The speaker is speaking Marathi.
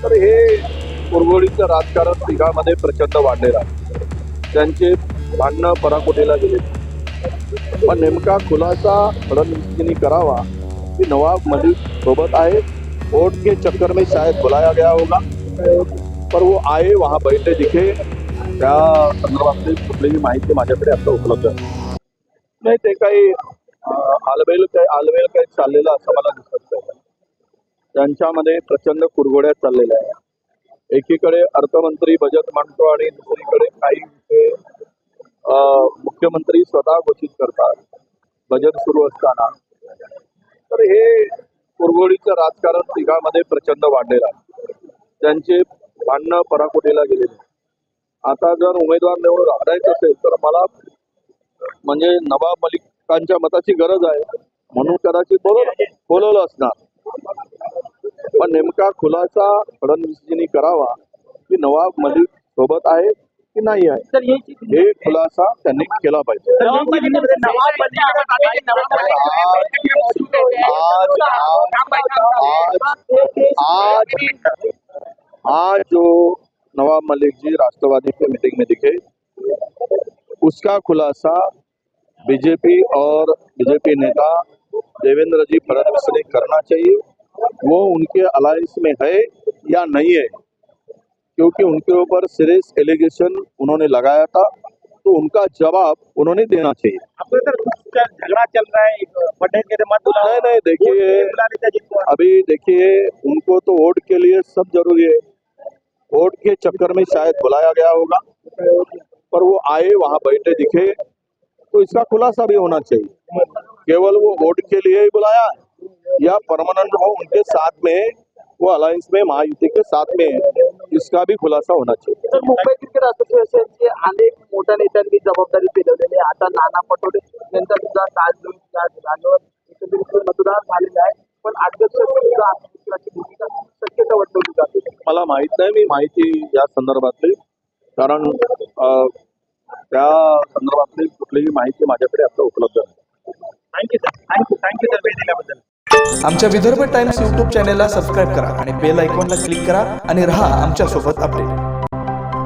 तर हे कुरघोडीचं राजकारण तिघामध्ये प्रचंड वाढलेलं आहे. त्यांचे भांडणं पराकोटीला गेले, पण नेमका खुलासा फडणवीसजींनी करावा कि नवाब मलिक सोबत आहे. वोट के चक्कर में शायद बुलाया गया होगा, पर वो आए वहां बैठे दिखे. त्या संदर्भातली कुठलीही माहिती माझ्याकडे आता उपलब्ध नाही. ते काही आलबेल काही चाललेलं असं मला दिसत नाही. त्यांच्यामध्ये प्रचंड कुरघोड्या चाललेल्या आहे. एकीकडे अर्थमंत्री बजेट मांडतो आणि दुसरीकडे काही विषय मुख्यमंत्री स्वतः घोषित करतात बजेट सुरू असताना. तर हे कुरघोडीचं राजकारण तिघामध्ये प्रचंड वाढलेलं आहे. त्यांचे भांडणं पराकोटीला गेलेले. आता जर उमेदवार निवडून आणायचं असेल तर मला म्हणजे नवाब मलिकांच्या मताची गरज आहे म्हणून कदाचित बोलवलं असणार. पण नेमका खुलासा फडणवीसजींनी करावा की नवाब मलिक सोबत आहे की नाही आहे, हे खुलासा त्यांनी केला पाहिजे. आज जो नवाब मलिक जी राष्ट्रवादी की मीटिंग में दिखे, उसका खुलासा बीजेपी और बीजेपी नेता देवेंद्र जी फडणवीस ने करना चाहिए. वो उनके अलायंस में है या नहीं है, क्योंकि उनके ऊपर सीरियस एलिगेशन उन्होंने लगाया था, तो उनका जवाब उन्होंने देना चाहिए. झगड़ा चल रहा है पटेल के मत नहीं देखिए, अभी देखिए उनको तो वोट के लिए सब जरूरी है. वोट के चक्कर में शायद बुलाया गया होगा, पर वो आए वहां बैठे दिखे, तो इसका खुलासा भी होना चाहिए. केवल वो वोट के लिए ही बुलाया या परमानेंट वो उनके साथ में, वो अलायंस में महायुति के साथ में है, इसका भी खुलासा होना चाहिए. तर मुंबई क्रिकेट असोसिएशनचे अनेक मोठ्या नेत्यांनी जबाबदारी पेलवलेली आहे. आता नाना पटोले यांचा सुद्धा जागेवर एकत्रित मतदान झालेलं आहे, पण अध्यक्ष सुद्धा भूमिका शक्यता वर्तवली जाते. मला माहित नाही, मी माहिती या संदर्भातली, कारण त्या संदर्भातली कुठलीही माहिती माझ्याकडे आता उपलब्ध नाही. थँक्यू सर वेळ दिल्याबद्दल. आमच्या विदर्भ टाइम्स यूट्यूब चॅनेलला सबस्क्राईब करा आणि बेल आयकॉनला क्लिक करा आणि रहा आमच्या सोबत अपडेट.